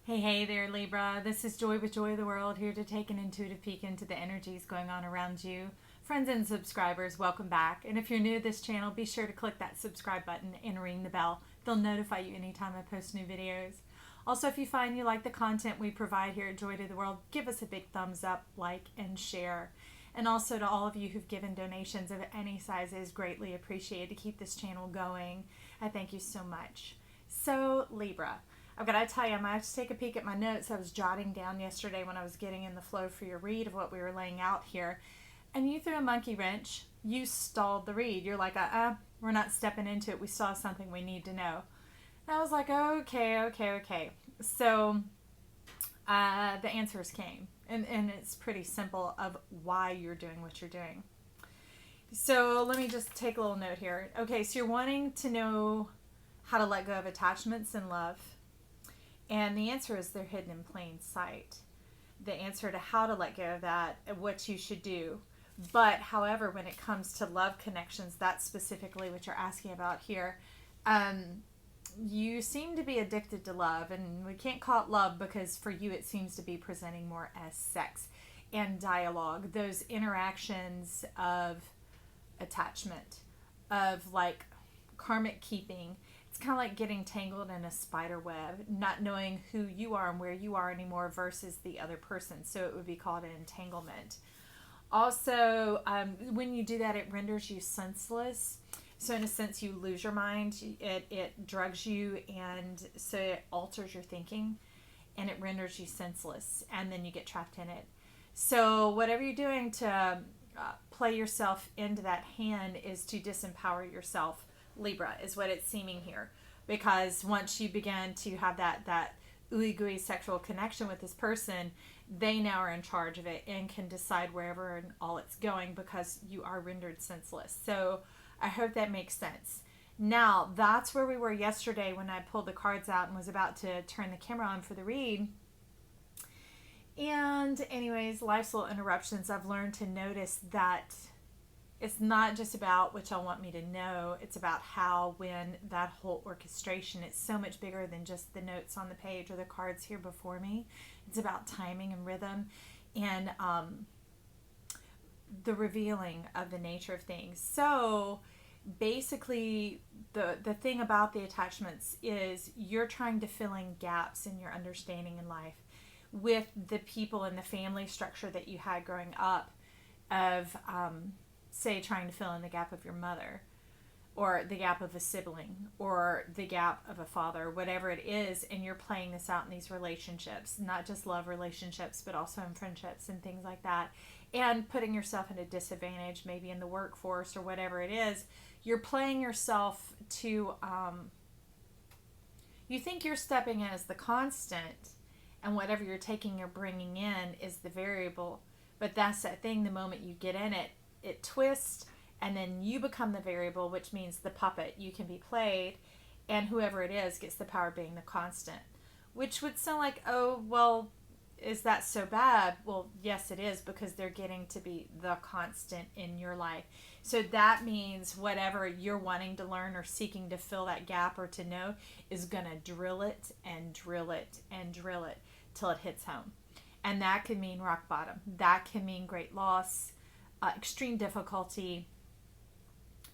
Hey there, Libra. This is Joy with Joy of the World, here to take an intuitive peek into the energies going on around you. Friends and subscribers, welcome back. And if you're new to this channel, be sure to click that subscribe button and ring the bell. They'll notify you anytime I post new videos. Also, if you find you like the content we provide here at Joy to the World, give us a big thumbs up, like, and share. And also to all of you who've given donations of any size, is greatly appreciated to keep this channel going. I thank you so much. So, Libra. I've got to tell you, I might have to take a peek at my notes I was jotting down yesterday when I was getting in the flow for your read of what we were laying out here. And you threw a monkey wrench. You stalled the read. You're like, we're not stepping into it. We saw something we need to know. And I was like, okay. So the answers came. And it's pretty simple of why you're doing what you're doing. So let me just take a little note here. Okay, so you're wanting to know how to let go of attachments in love. And the answer is they're hidden in plain sight. The answer to how to let go of that, what you should do. But, however, when it comes to love connections, that's specifically what you're asking about here. You seem to be addicted to love, and we can't call it love because for you it seems to be presenting more as sex and dialogue. Those interactions of attachment, of like karmic keeping. It's kind of like getting tangled in a spider web, not knowing who you are and where you are anymore versus the other person. So it would be called an entanglement. Also, when you do that, it renders you senseless. So in a sense, you lose your mind. It drugs you, and so it alters your thinking, and it renders you senseless, and then you get trapped in it. So whatever you're doing to play yourself into that hand is to disempower yourself. Libra is what it's seeming here, because once you begin to have that ooey gooey sexual connection with this person, they now are in charge of it and can decide wherever and all it's going, because you are rendered senseless. So I hope that makes sense. Now that's where we were yesterday when I pulled the cards out and was about to turn the camera on for the read. And anyways, life's little interruptions. I've learned to notice that it's not just about what y'all want me to know. It's about how, when, that whole orchestration. It's so much bigger than just the notes on the page or the cards here before me. It's about timing and rhythm and the revealing of the nature of things. So basically, the thing about the attachments is you're trying to fill in gaps in your understanding in life with the people and the family structure that you had growing up of say trying to fill in the gap of your mother, or the gap of a sibling, or the gap of a father, whatever it is, and you're playing this out in these relationships, not just love relationships, but also in friendships and things like that, and putting yourself at a disadvantage, maybe in the workforce or whatever it is. You're playing yourself to, you think you're stepping in as the constant, and whatever you're taking or bringing in is the variable, but that's that thing, the moment you get in it, it twists, and then you become the variable, which means the puppet. You can be played, and whoever it is gets the power of being the constant, which would sound like, oh, well, is that so bad? Well, yes, it is, because they're getting to be the constant in your life. So that means whatever you're wanting to learn or seeking to fill that gap or to know is going to drill it and drill it and drill it till it hits home. And that can mean rock bottom. That can mean great loss, extreme difficulty,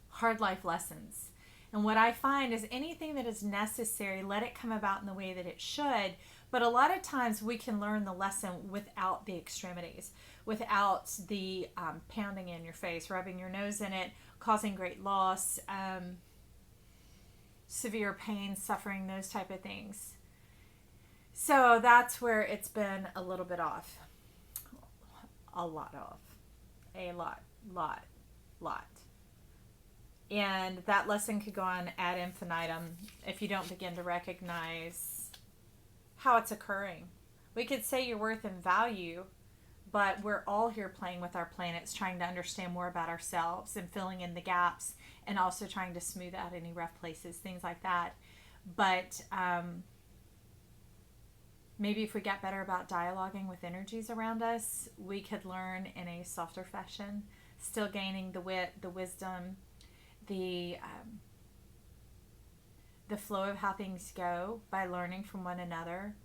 hard life lessons. And what I find is anything that is necessary, let it come about in the way that it should. But a lot of times we can learn the lesson without the extremities, without the pounding in your face, rubbing your nose in it, causing great loss, severe pain, suffering, those type of things. So that's where it's been a little bit off. A lot off. A lot. And that lesson could go on ad infinitum if you don't begin to recognize how it's occurring. We could say your worth and value, but we're all here playing with our planets, trying to understand more about ourselves and filling in the gaps, and also trying to smooth out any rough places, things like that. But maybe if we got better about dialoguing with energies around us, we could learn in a softer fashion, still gaining the wit, the wisdom, the flow of how things go by learning from one another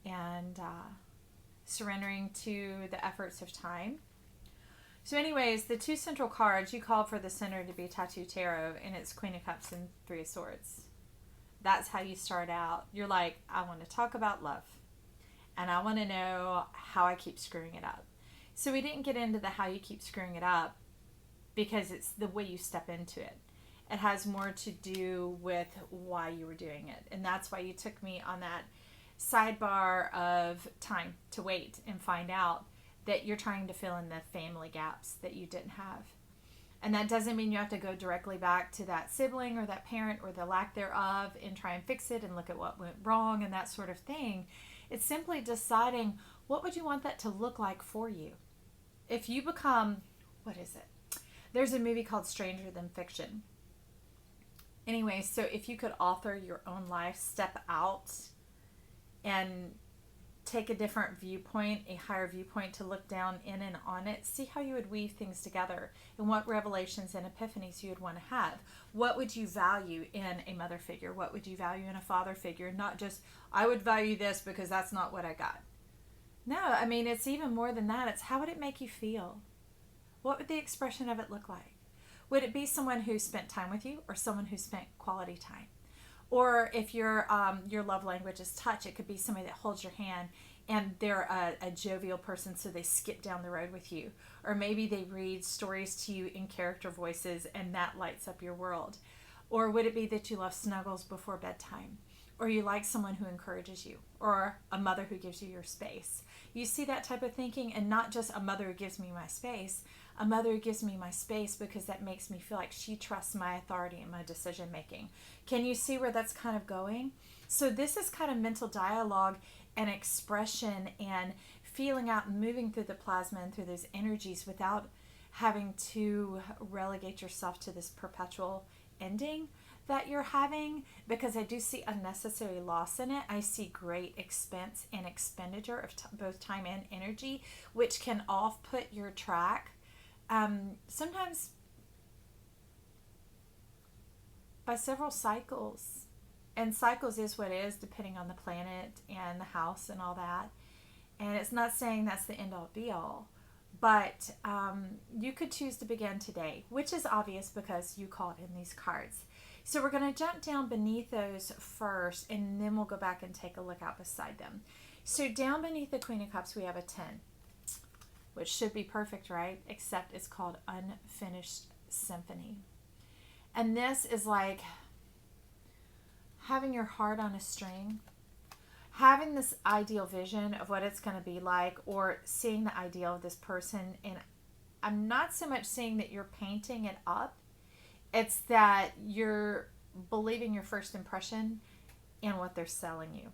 and surrendering to the efforts of time. So anyways, the two central cards, you called for the center to be Tattoo Tarot, and it's Queen of Cups and Three of Swords. That's how you start out. You're like, I want to talk about love, and I want to know how I keep screwing it up. So we didn't get into the how you keep screwing it up because it's the way you step into it. It has more to do with why you were doing it. And that's why you took me on that sidebar of time to wait and find out that you're trying to fill in the family gaps that you didn't have. And that doesn't mean you have to go directly back to that sibling or that parent or the lack thereof and try and fix it and look at what went wrong and that sort of thing. It's simply deciding, what would you want that to look like for you? If you become, what is it? There's a movie called Stranger Than Fiction. Anyway, so if you could author your own life, step out and take a different viewpoint, a higher viewpoint to look down in and on it, see how you would weave things together and what revelations and epiphanies you would want to have. What would you value in a mother figure? What would you value in a father figure? Not just, I would value this because that's not what I got. No, I mean, it's even more than that. It's how would it make you feel? What would the expression of it look like? Would it be someone who spent time with you or someone who spent quality time? Or if your love language is touch, it could be somebody that holds your hand and they're a jovial person, so they skip down the road with you. Or maybe they read stories to you in character voices and that lights up your world. Or would it be that you love snuggles before bedtime? Or you like someone who encourages you? Or a mother who gives you your space? You see that type of thinking, and not just a mother who gives me my space. A mother who gives me my space because that makes me feel like she trusts my authority and my decision making. Can you see where that's kind of going? So this is kind of mental dialogue and expression and feeling out and moving through the plasma and through those energies without having to relegate yourself to this perpetual ending that you're having, because I do see unnecessary loss in it. I see great expense and expenditure of both time and energy, which can off-put your track. Sometimes by several cycles, and cycles is what it is depending on the planet and the house and all that, and it's not saying that's the end all be all, but you could choose to begin today, which is obvious because you called in these cards. So we're going to jump down beneath those first, and then we'll go back and take a look out beside them. So down beneath the Queen of Cups we have a 10, which should be perfect, right? Except it's called Unfinished Symphony. And this is like having your heart on a string, having this ideal vision of what it's going to be like, or seeing the ideal of this person. And I'm not so much saying that you're painting it up. It's that you're believing your first impression in what they're selling you.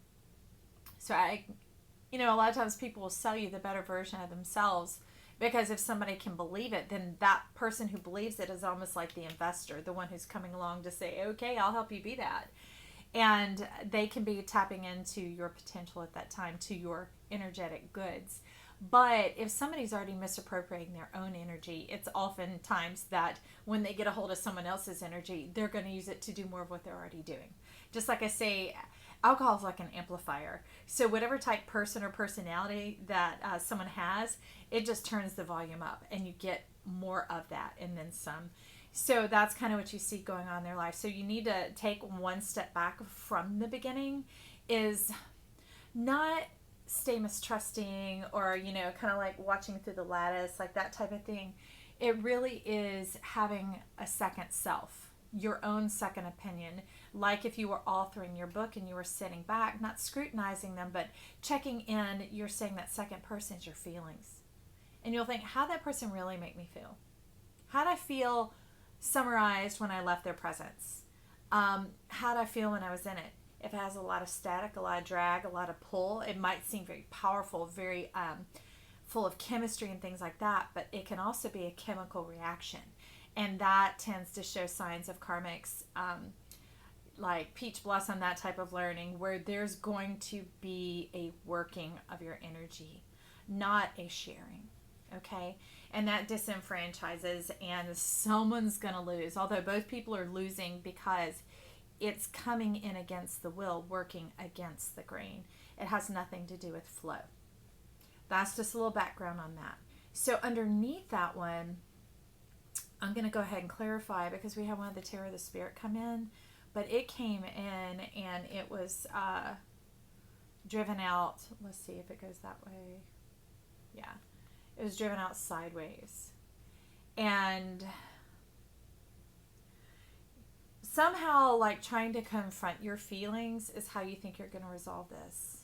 So a lot of times people will sell you the better version of themselves, because if somebody can believe it, then that person who believes it is almost like the investor, the one who's coming along to say, okay, I'll help you be that. And they can be tapping into your potential at that time, to your energetic goods. But if somebody's already misappropriating their own energy, it's oftentimes that when they get a hold of someone else's energy, they're going to use it to do more of what they're already doing. Just like I say, alcohol is like an amplifier. So whatever type person or personality that someone has, it just turns the volume up and you get more of that and then some. So that's kind of what you see going on in their life. So you need to take one step back from the beginning, is not stay mistrusting or, kind of like watching through the lattice, like that type of thing. It really is having a second self, your own second opinion. Like if you were authoring your book and you were sitting back, not scrutinizing them, but checking in, you're saying that second person is your feelings. And you'll think, how'd that person really make me feel? How'd I feel summarized when I left their presence? How'd I feel when I was in it? If it has a lot of static, a lot of drag, a lot of pull, it might seem very powerful, very full of chemistry and things like that, but it can also be a chemical reaction. And that tends to show signs of karmics, like peach blossom, that type of learning, where there's going to be a working of your energy, not a sharing, okay? And that disenfranchises, and someone's going to lose, although both people are losing because it's coming in against the will, working against the grain. It has nothing to do with flow. That's just a little background on that. So underneath that one, I'm going to go ahead and clarify, because we had one of the Tarot of the Spirit come in, but it came in and it was driven out. Let's see if it goes that way. Yeah, it was driven out sideways. And somehow, like, trying to confront your feelings is how you think you're going to resolve this.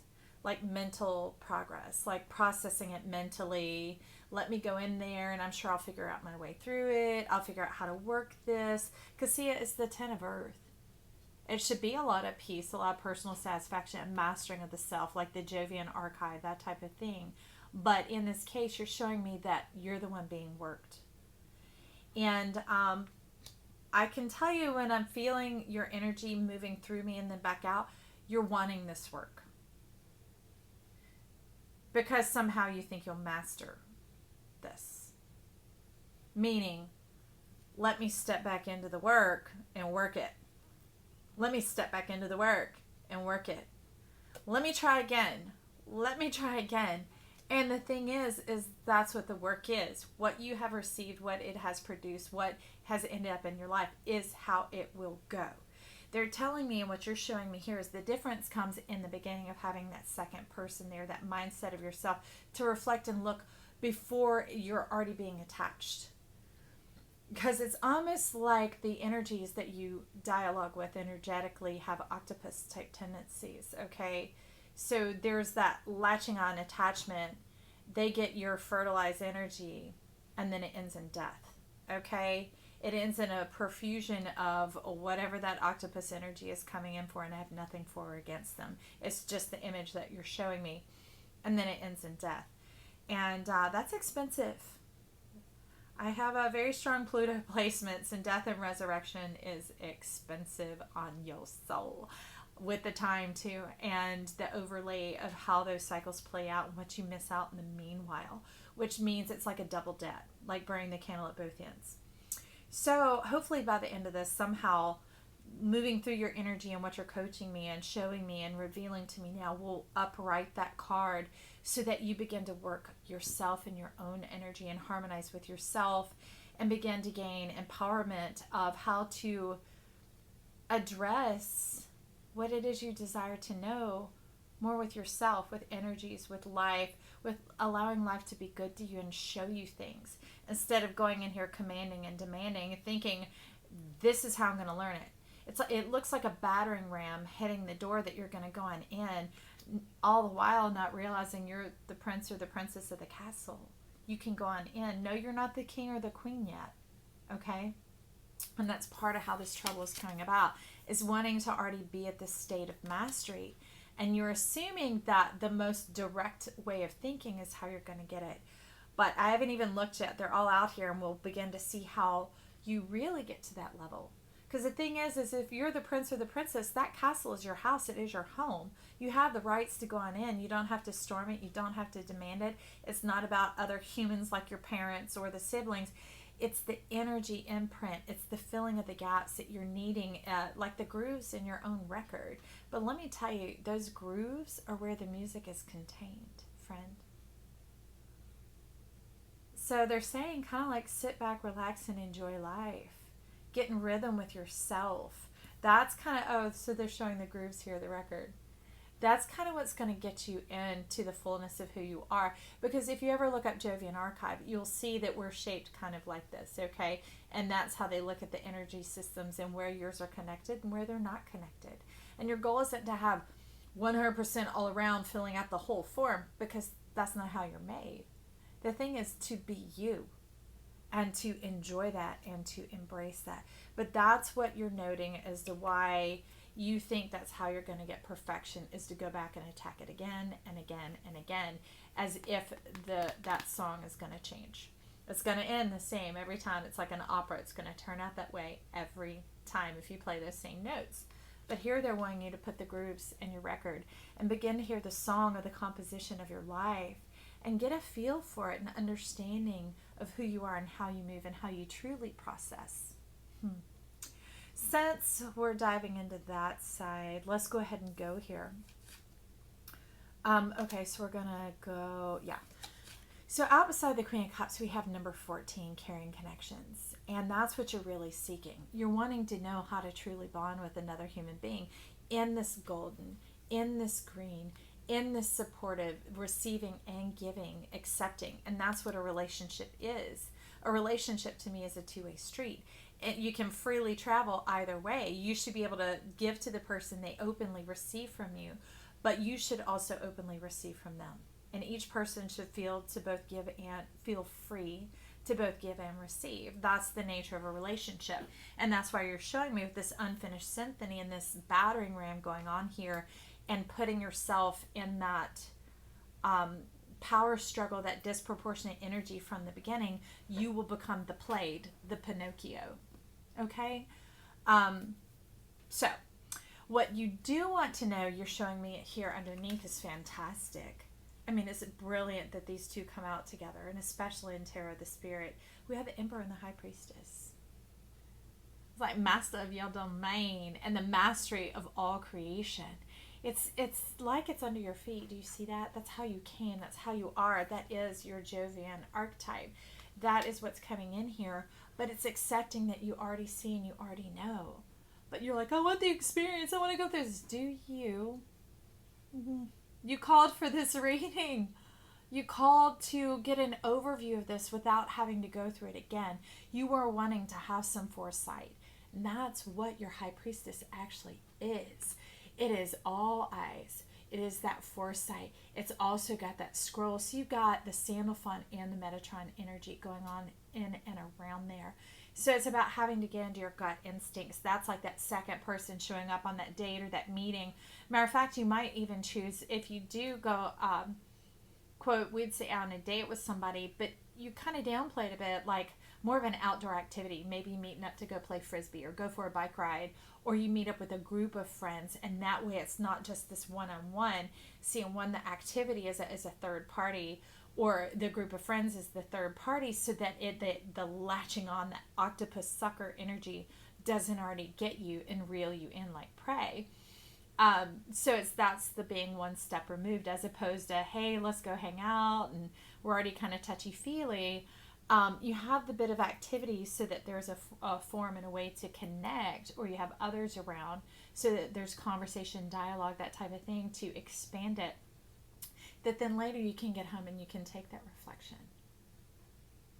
Like mental progress, like processing it mentally. Let me go in there and I'm sure I'll figure out my way through it. I'll figure out how to work this. Because see, it's the 10 of Earth. It should be a lot of peace, a lot of personal satisfaction and mastering of the self, like the Jovian archive, that type of thing. But in this case, you're showing me that you're the one being worked. And I can tell you when I'm feeling your energy moving through me and then back out, you're wanting this work. Because somehow you think you'll master this. Meaning, let me step back into the work and work it. Let me step back into the work and work it. Let me try again. Let me try again. And the thing is that's what the work is. What you have received, what it has produced, what has ended up in your life is how it will go. They're telling me, and what you're showing me here is the difference comes in the beginning of having that second person there, that mindset of yourself to reflect and look before you're already being attached. Because it's almost like the energies that you dialogue with energetically have octopus type tendencies, okay? So there's that latching on attachment. They get your fertilized energy and then it ends in death, okay? It ends in a profusion of whatever that octopus energy is coming in for, and I have nothing for or against them. It's just the image that you're showing me. And then it ends in death. And that's expensive. I have a very strong Pluto placements, and death and resurrection is expensive on your soul. With the time too, and the overlay of how those cycles play out and what you miss out in the meanwhile, which means it's like a double debt, like burning the candle at both ends. So hopefully by the end of this, somehow moving through your energy and what you're coaching me and showing me and revealing to me now will upright that card so that you begin to work yourself and your own energy and harmonize with yourself and begin to gain empowerment of how to address what it is you desire to know more with yourself, with energies, with life, with allowing life to be good to you and show you things instead of going in here commanding and demanding and thinking this is how I'm going to learn it. It looks like a battering ram hitting the door that you're going to go on in, all the while not realizing you're the prince or the princess of the castle. You can go on in. No, you're not the king or the queen yet. Okay? And that's part of how this trouble is coming about, is wanting to already be at this state of mastery. And you're assuming that the most direct way of thinking is how you're going to get it. But I haven't even looked yet. They're all out here, and we'll begin to see how you really get to that level. Because the thing is if you're the prince or the princess, that castle is your house. It is your home. You have the rights to go on in. You don't have to storm it. You don't have to demand it. It's not about other humans like your parents or the siblings. It's the energy imprint. It's the filling of the gaps that you're needing, like the grooves in your own record. But let me tell you, those grooves are where the music is contained, friend. So they're saying kind of like sit back, relax, and enjoy life. Get in rhythm with yourself. That's kind of, so they're showing the grooves here, the record. That's kind of what's going to get you into the fullness of who you are. Because if you ever look up Jovian Archive, you'll see that we're shaped kind of like this, okay? And that's how they look at the energy systems and where yours are connected and where they're not connected. And your goal isn't to have 100% all around filling out the whole form, because that's not how you're made. The thing is to be you and to enjoy that and to embrace that. But that's what you're noting as to why you think that's how you're going to get perfection, is to go back and attack it again and again and again, as if that song is going to change. It's going to end the same every time. It's like an opera. It's going to turn out that way every time if you play those same notes. But here they're wanting you to put the grooves in your record and begin to hear the song or the composition of your life and get a feel for it and understanding of who you are and how you move and how you truly process. Since we're diving into that side, let's go ahead and go here. Okay, so we're gonna go, yeah. So out beside the Queen of Cups, we have number 14, caring connections. And that's what you're really seeking. You're wanting to know how to truly bond with another human being in this golden, in this green, in this supportive, receiving and giving, accepting. And that's what a relationship is. A relationship to me is a two-way street. And you can freely travel either way. You should be able to give to the person, they openly receive from you, but you should also openly receive from them. And each person should feel to both give and feel free to both give and receive. That's the nature of a relationship. And that's why you're showing me with this unfinished symphony and this battering ram going on here, and putting yourself in that power struggle, that disproportionate energy from the beginning. You will become the played, the Pinocchio. Okay? So, what you do want to know, you're showing me it here underneath, is fantastic. I mean, is it brilliant that these two come out together, and especially in Tarot of the Spirit, we have the Emperor and the High Priestess. It's like master of your domain and the mastery of all creation. It's like it's under your feet. Do you see that? That's how you came. That's how you are. That is your Jovian archetype. That is what's coming in here. But it's accepting that you already see and you already know. But you're like, I want the experience. I want to go through this. Do you? Mm-hmm. You called for this reading. You called to get an overview of this without having to go through it again. You were wanting to have some foresight. And that's what your High Priestess actually is. It is all eyes. It is that foresight. It's also got that scroll. So you've got the Sandalphon and the Metatron energy going on in and around there. So it's about having to get into your gut instincts. That's like that second person showing up on that date or that meeting. Matter of fact, you might even choose, if you do go, quote, we'd say on a date with somebody, but you kind of downplay it a bit, like more of an outdoor activity, maybe meeting up to go play Frisbee or go for a bike ride, or you meet up with a group of friends, and that way it's not just this one-on-one. Seeing the activity is a third party, or the group of friends is the third party, so that the latching on, that octopus sucker energy doesn't already get you and reel you in like prey. So that's the being one step removed, as opposed to, hey, let's go hang out and we're already kind of touchy-feely. You have the bit of activity so that there's a form and a way to connect, or you have others around so that there's conversation, dialogue, that type of thing to expand it. That then later you can get home and you can take that reflection.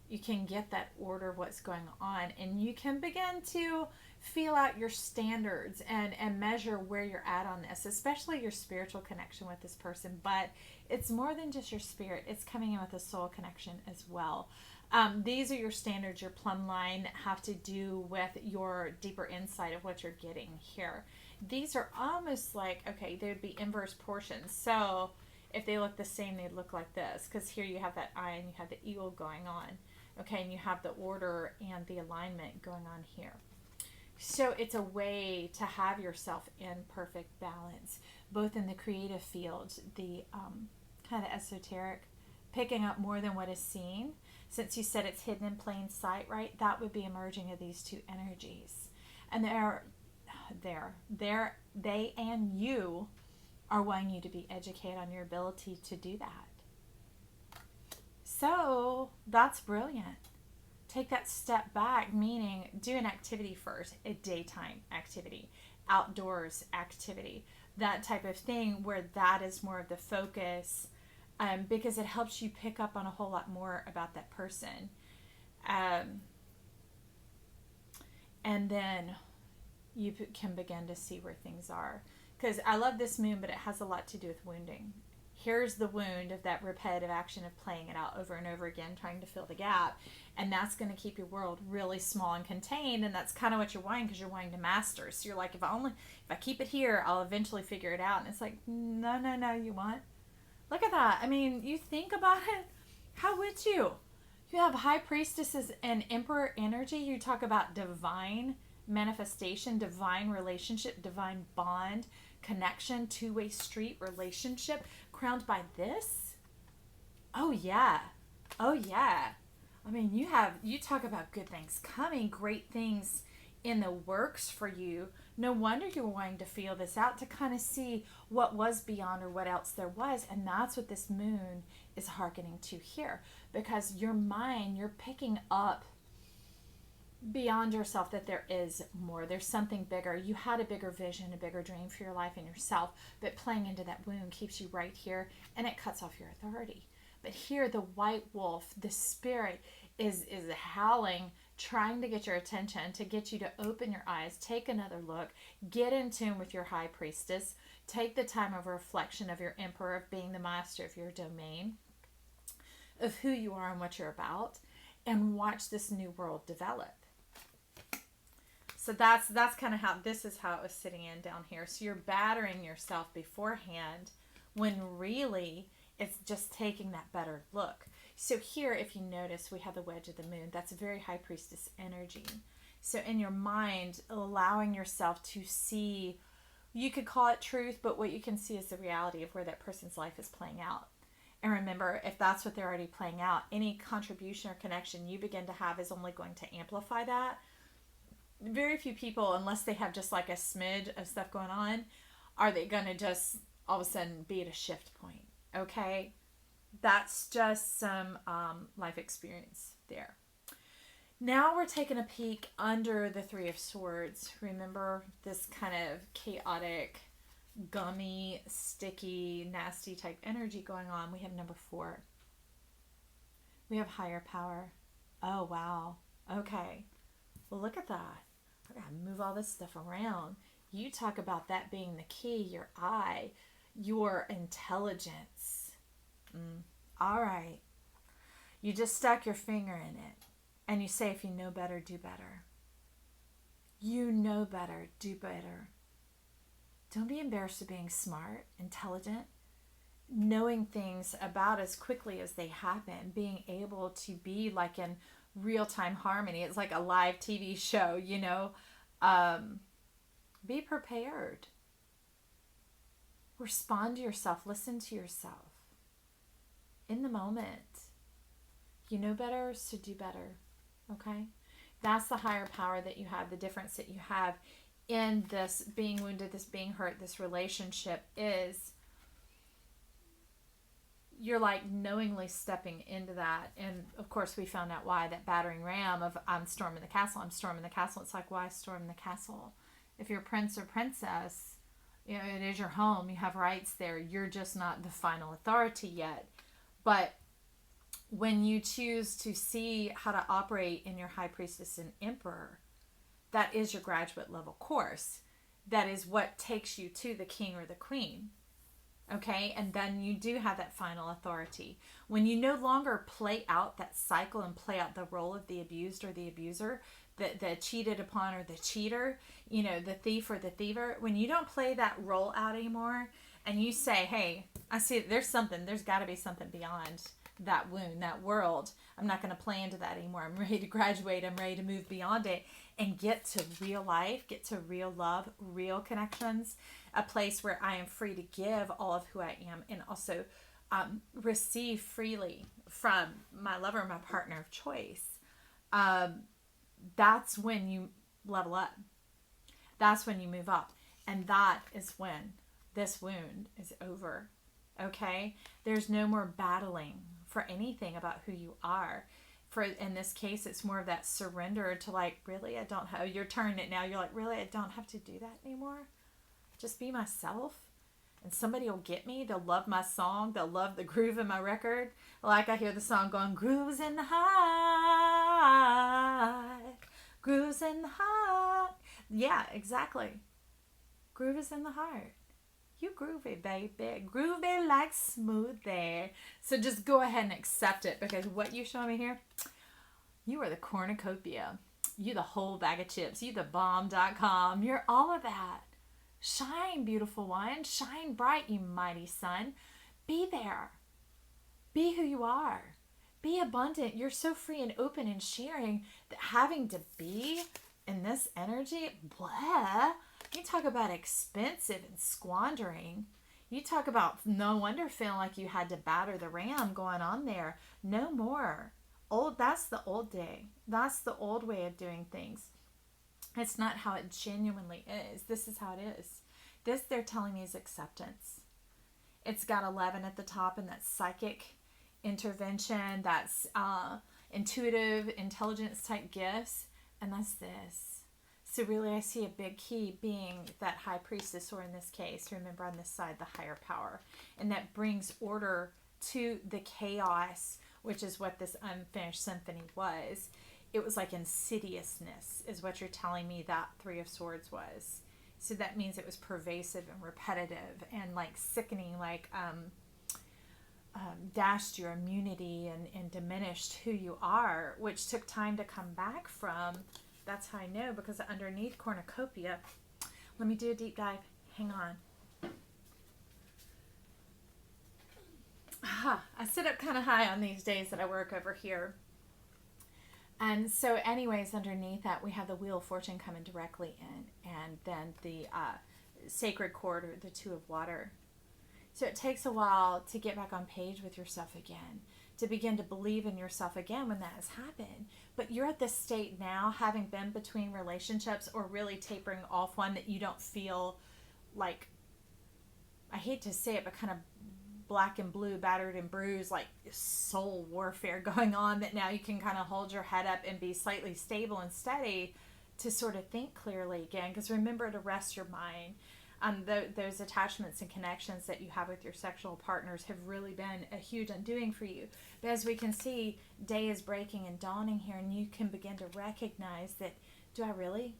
You can get that order of what's going on, and you can begin to feel out your standards and measure where you're at on this, especially your spiritual connection with this person. But it's more than just your spirit. It's coming in with a soul connection as well. These are your standards, your plumb line, that have to do with your deeper insight of what you're getting here. These are almost like, okay, they would be inverse portions. So if they look the same, they'd look like this, because here you have that eye and you have the eagle going on. Okay, and you have the order and the alignment going on here. So it's a way to have yourself in perfect balance, both in the creative field, the kind of esoteric, picking up more than what is seen. Since you said it's hidden in plain sight, right? That would be a merging of these two energies. And they and you are wanting you to be educated on your ability to do that. So that's brilliant. Take that step back, meaning do an activity first, a daytime activity, outdoors activity, that type of thing where that is more of the focus, because it helps you pick up on a whole lot more about that person. And then you can begin to see where things are. Because I love this moon, but it has a lot to do with wounding. Here's the wound of that repetitive action of playing it out over and over again, trying to fill the gap. And that's going to keep your world really small and contained. And that's kind of what you're wanting, because you're wanting to master. So you're like, if I keep it here, I'll eventually figure it out. And it's like, no, you want? Look at that. I mean, you think about it. How would you? You have High Priestesses and Emperor energy. You talk about divine manifestation, divine relationship, divine bond, connection, two-way street relationship, crowned by this. Oh yeah. I mean, you talk about good things coming, great things in the works for you, No wonder you were wanting to feel this out, to kind of see what was beyond or what else there was. And that's what this moon is hearkening to here. Because your mind, you're picking up beyond yourself that there is more. There's something bigger. You had a bigger vision, a bigger dream for your life and yourself. But playing into that wound keeps you right here, and it cuts off your authority. But here, the white wolf, the spirit, is howling, trying to get your attention, to get you to open your eyes, take another look, get in tune with your high priestess, take the time of reflection of your emperor, of being the master of your domain, of who you are and what you're about, and watch this new world develop. So that's kind of how, this is how it was sitting in down here. So you're battering yourself beforehand when really it's just taking that better look. So here, if you notice, we have the wedge of the moon. That's a very high priestess energy. So in your mind, allowing yourself to see, you could call it truth, but what you can see is the reality of where that person's life is playing out. And remember, if that's what they're already playing out, any contribution or connection you begin to have is only going to amplify that. Very few people, unless they have just like a smidge of stuff going on, are they going to just all of a sudden be at a shift point. Okay? That's just some life experience there. Now we're taking a peek under the Three of Swords. Remember this kind of chaotic, gummy, sticky, nasty type energy going on. We have number 4. We have higher power. Oh, wow. Okay. Well, look at that. I gotta move all this stuff around. You talk about that being the key, your eye, your intelligence. All right. You just stuck your finger in it. And you say, if you know better, do better. You know better, do better. Don't be embarrassed of being smart, intelligent, knowing things about as quickly as they happen, being able to be like in real-time harmony. It's like a live TV show, you know. Be prepared. Respond to yourself. Listen to yourself. In the moment. You know better, so do better. Okay? That's the higher power that you have, the difference that you have in this being wounded, this being hurt, this relationship is you're like knowingly stepping into that. And of course we found out why, that battering ram of I'm storming the castle, I'm storming the castle. It's like, why storm the castle? If you're prince or princess, you know, it is your home. You have rights there. You're just not the final authority yet. But when you choose to see how to operate in your high priestess and emperor, that is your graduate level course. That is what takes you to the king or the queen. Okay? And then you do have that final authority. When you no longer play out that cycle and play out the role of the abused or the abuser, the cheated upon or the cheater, you know, the thief or the thiever, when you don't play that role out anymore and you say, hey, I see there's got to be something beyond that wound, that world. I'm not going to play into that anymore. I'm ready to graduate. I'm ready to move beyond it and get to real life, get to real love, real connections, a place where I am free to give all of who I am and also receive freely from my lover, my partner of choice. That's when you level up. That's when you move up. And that is when this wound is over. Okay? There's no more battling for anything about who you are. For in this case, it's more of that surrender to like, really, I don't have, you're turning it now. You're like, really, I don't have to do that anymore. Just be myself. And somebody will get me. They'll love my song. They'll love the groove in my record. Like I hear the song going, grooves in the heart. Grooves in the heart. Yeah, exactly. Groove is in the heart. You groovy, baby. Groovy like smooth there. So just go ahead and accept it, because what you show me here, you are the cornucopia. You the whole bag of chips. You the bomb.com. You're all of that. Shine, beautiful one. Shine bright, you mighty sun. Be there. Be who you are. Be abundant. You're so free and open and sharing that having to be in this energy, blah. You talk about expensive and squandering. You talk about no wonder feeling like you had to batter the ram going on there. No more. That's the old day. That's the old way of doing things. It's not how it genuinely is. This is how it is. This, they're telling me, is acceptance. It's got 11 at the top, and that's psychic intervention. That's intuitive, intelligence type gifts. And that's this. So really, I see a big key being that high priestess, or in this case, remember on this side, the higher power. And that brings order to the chaos, which is what this unfinished symphony was. It was like insidiousness is what you're telling me that Three of Swords was. So that means it was pervasive and repetitive and like sickening, like dashed your immunity and diminished who you are, which took time to come back from. That's how I know, because underneath cornucopia, let me do a deep dive. Hang on. I sit up kind of high on these days that I work over here. And so anyways, underneath that, we have the Wheel of Fortune coming directly in, and then the Sacred Cord, or the Two of Water. So it takes a while to get back on page with yourself again, to begin to believe in yourself again when that has happened. But you're at this state now, having been between relationships or really tapering off one that you don't feel like, I hate to say it, but kind of black and blue, battered and bruised, like soul warfare going on, that now you can kind of hold your head up and be slightly stable and steady to sort of think clearly again. Because remember to rest your mind. Those attachments and connections that you have with your sexual partners have really been a huge undoing for you. But as we can see, day is breaking and dawning here, and you can begin to recognize that, do I really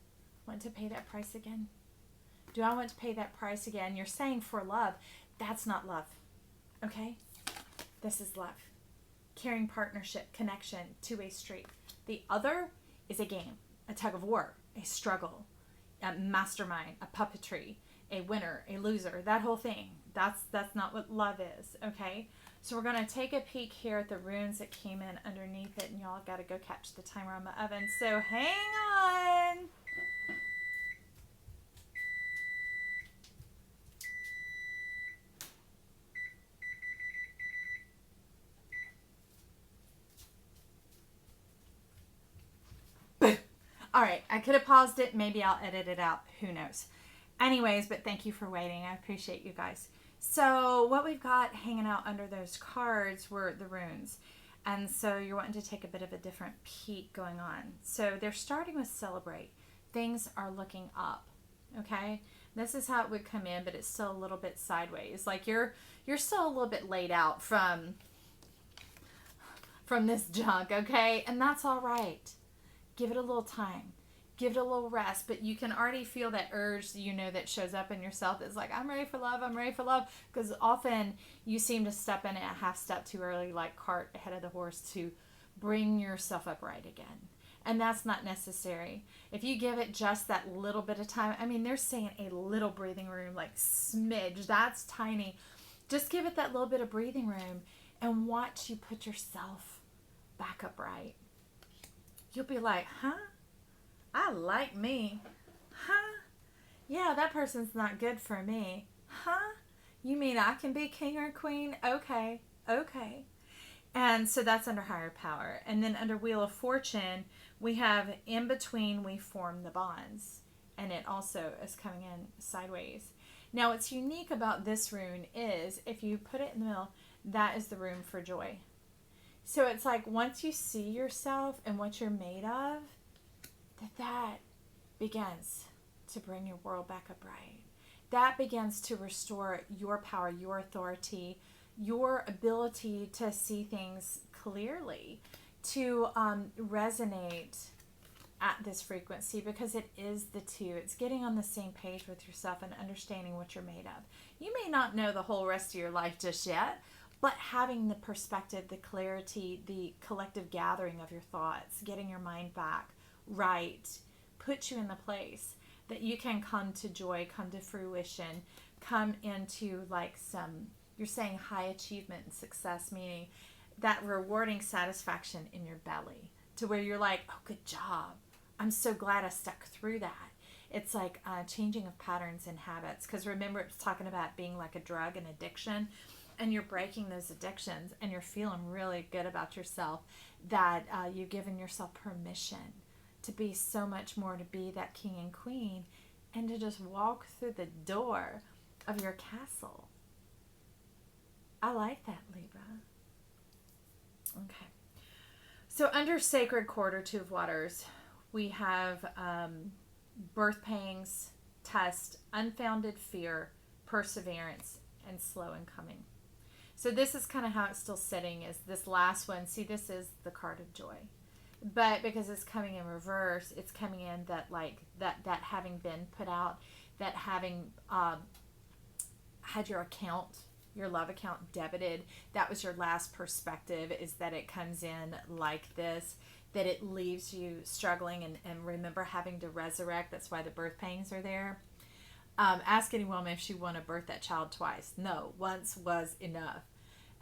want to pay that price again? Do I want to pay that price again? You're saying for love. That's not love. Okay? This is love. Caring, partnership, connection, two-way street. The other is a game, a tug of war, a struggle, a mastermind, a puppetry, a winner, a loser, that whole thing. That's not what love is, okay? So we're going to take a peek here at the runes that came in underneath it, and y'all got to go catch the timer on my oven. So hang on. All right, I could have paused it. Maybe I'll edit it out. Who knows? Anyways, but thank you for waiting. I appreciate you guys. So what we've got hanging out under those cards were the runes. And so you're wanting to take a bit of a different peek going on. So they're starting with celebrate. Things are looking up, okay? This is how it would come in, but it's still a little bit sideways. Like you're still a little bit laid out from this junk, okay? And that's all right. Give it a little time. Give it a little rest. But you can already feel that urge, that shows up in yourself. It's like, I'm ready for love. I'm ready for love. Because often you seem to step in a half step too early, like cart ahead of the horse, to bring yourself upright again. And that's not necessary. If you give it just that little bit of time, I mean, they're saying a little breathing room, like smidge. That's tiny. Just give it that little bit of breathing room and watch you put yourself back upright. You'll be like, huh? I like me. Huh? Yeah, that person's not good for me. Huh? You mean I can be king or queen? Okay. Okay. And so that's under higher power. And then under Wheel of Fortune, we have in between, we form the bonds. And it also is coming in sideways. Now, what's unique about this rune is if you put it in the middle, that is the rune for joy. So it's like once you see yourself and what you're made of, that begins to bring your world back upright. That begins to restore your power, your authority, your ability to see things clearly, to resonate at this frequency, because it is the two. It's getting on the same page with yourself and understanding what you're made of. You may not know the whole rest of your life just yet, but having the perspective, the clarity, the collective gathering of your thoughts, getting your mind back right, puts you in the place that you can come to joy, come to fruition, come into like some, you're saying high achievement and success, meaning that rewarding satisfaction in your belly, to where you're like, oh, good job. I'm so glad I stuck through that. It's like changing of patterns and habits. Because remember, it's talking about being like a drug and addiction. And you're breaking those addictions, and you're feeling really good about yourself, that you've given yourself permission to be so much more, to be that king and queen, and to just walk through the door of your castle. I like that, Libra. Okay. So under sacred quarter, Two of Waters, we have birth pangs, test, unfounded fear, perseverance, and slow in coming. So this is kind of how it's still sitting, is this last one. See, this is the card of joy. But because it's coming in reverse, it's coming in that like that having been put out, that having had your account, your love account debited, that was your last perspective, is that it comes in like this, that it leaves you struggling and remember having to resurrect. That's why the birth pangs are there. Ask any woman if she want to birth that child twice. No, once was enough.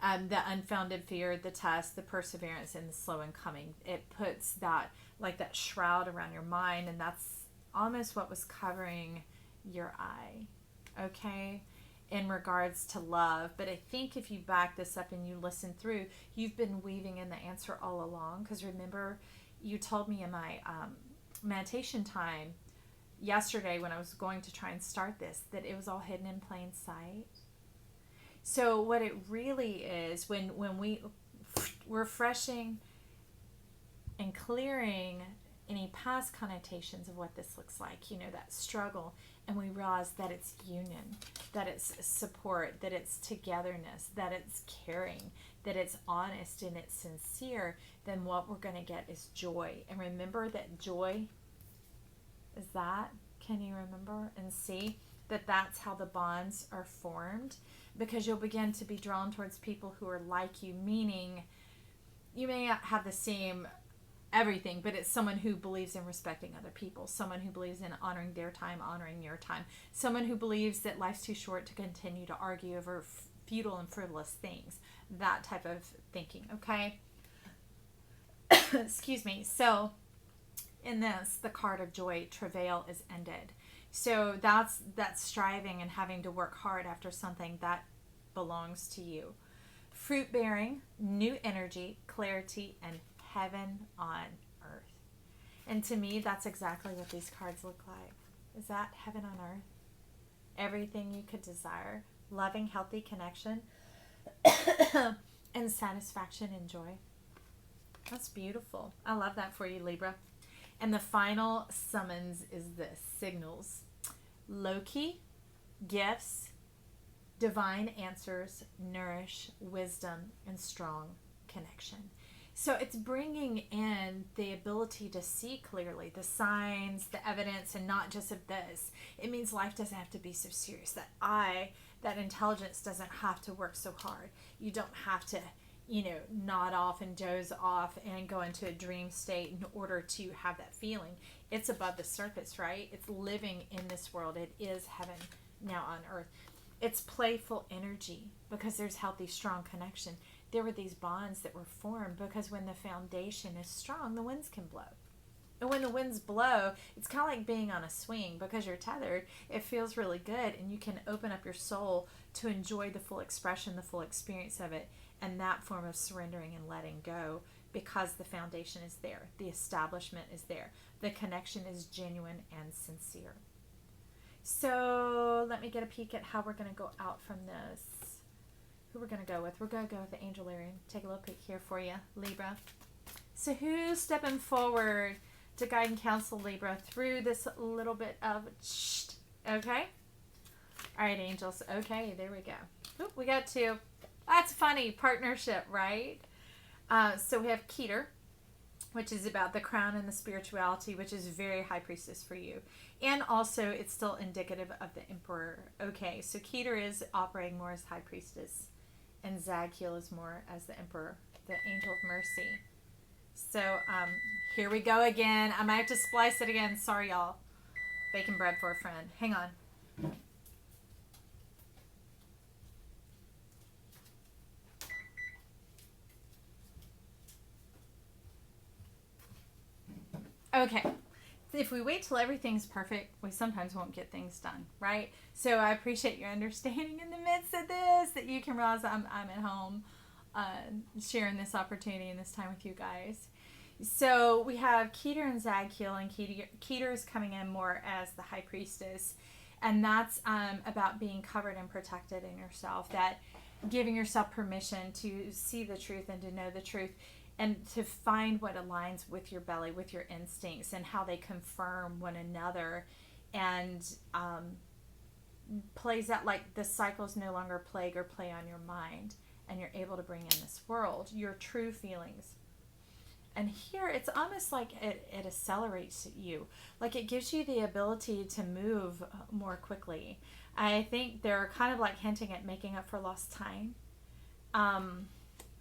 The unfounded fear, the test, the perseverance, and the slow in coming. It puts that, like that shroud around your mind, and that's almost what was covering your eye, okay, in regards to love. But I think if you back this up and you listen through, you've been weaving in the answer all along. Because remember, you told me in my meditation time yesterday when I was going to try and start this, that it was all hidden in plain sight. So what it really is, when we're refreshing and clearing any past connotations of what this looks like, you know, that struggle, and we realize that it's union, that it's support, that it's togetherness, that it's caring, that it's honest and it's sincere, then what we're going to get is joy. And remember that joy is that, can you remember and see that that's how the bonds are formed? Because you'll begin to be drawn towards people who are like you, meaning you may not have the same everything, but it's someone who believes in respecting other people, someone who believes in honoring their time, honoring your time, someone who believes that life's too short to continue to argue over futile and frivolous things, that type of thinking, okay? Excuse me. So in this, the card of joy, travail is ended. So that's striving and having to work hard after something that belongs to you. Fruit bearing, new energy, clarity, and heaven on earth. And to me, that's exactly what these cards look like. Is that heaven on earth? Everything you could desire. Loving, healthy connection. And satisfaction and joy. That's beautiful. I love that for you, Libra. And the final summons is this. Signals. Loki, gifts, divine answers, nourish, wisdom, and strong connection. So it's bringing in the ability to see clearly the signs, the evidence, and not just of this. It means life doesn't have to be so serious. That intelligence doesn't have to work so hard. You don't have to, nod off and doze off and go into a dream state in order to have that feeling. It's above the surface, right? It's living in this world. It is heaven now on earth. It's playful energy because there's healthy, strong connection. There were these bonds that were formed because when the foundation is strong, the winds can blow. And when the winds blow, it's kind of like being on a swing because you're tethered. It feels really good, and you can open up your soul to enjoy the full expression, the full experience of it, and that form of surrendering and letting go because the foundation is there. The establishment is there. The connection is genuine and sincere. So let me get a peek at how we're going to go out from this. Who we're going to go with? We're going to go with the Angel Arian. Take a little peek here for you, Libra. So who's stepping forward to guide and counsel Libra through this little bit of okay? All right, angels. Okay, there we go. Oop, we got two. That's funny. Partnership, right? So we have Keter, which is about the crown and the spirituality, which is very high priestess for you. And also, it's still indicative of the emperor. Okay, so Keter is operating more as high priestess, and Zadkiel is more as the emperor, the angel of mercy. So, here we go again. I might have to splice it again. Sorry, y'all. Baking bread for a friend. Hang on. Okay. If we wait till everything's perfect, we sometimes won't get things done, right? So I appreciate your understanding in the midst of this, that you can realize I'm at home sharing this opportunity and this time with you guys. So we have Keter and Zagkiel, and Keter is coming in more as the High Priestess, and that's about being covered and protected in yourself, that giving yourself permission to see the truth and to know the truth, and to find what aligns with your belly, with your instincts, and how they confirm one another, and plays out like the cycles no longer plague or play on your mind, and you're able to bring in this world your true feelings. And here it's almost like it accelerates you, like it gives you the ability to move more quickly. I think they're kind of like hinting at making up for lost time.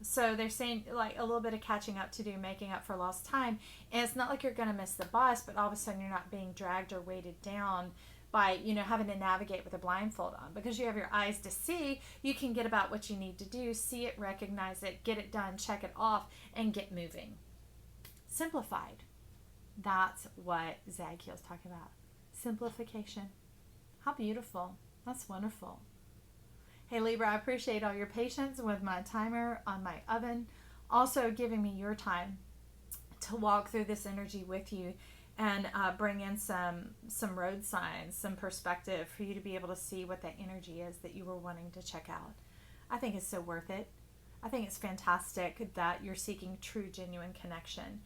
So they're saying like a little bit of catching up to do, making up for lost time. And it's not like you're going to miss the bus, but all of a sudden you're not being dragged or weighted down by, you know, having to navigate with a blindfold on, because you have your eyes to see. You can get about what you need to do, see it, recognize it, get it done, check it off, and get moving. Simplified. That's what Zagkiel's talking about. Simplification. How beautiful. That's wonderful. Hey Libra, I appreciate all your patience with my timer on my oven. Also giving me your time to walk through this energy with you, and bring in some road signs, some perspective for you to be able to see what that energy is that you were wanting to check out. I think it's so worth it. I think it's fantastic that you're seeking true, genuine connection,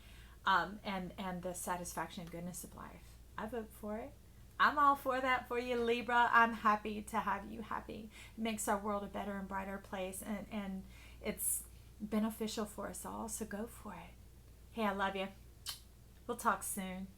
and the satisfaction and goodness of life. I vote for it. I'm all for that for you, Libra. I'm happy to have you happy. It makes our world a better and brighter place, and it's beneficial for us all, so go for it. Hey, I love you. We'll talk soon.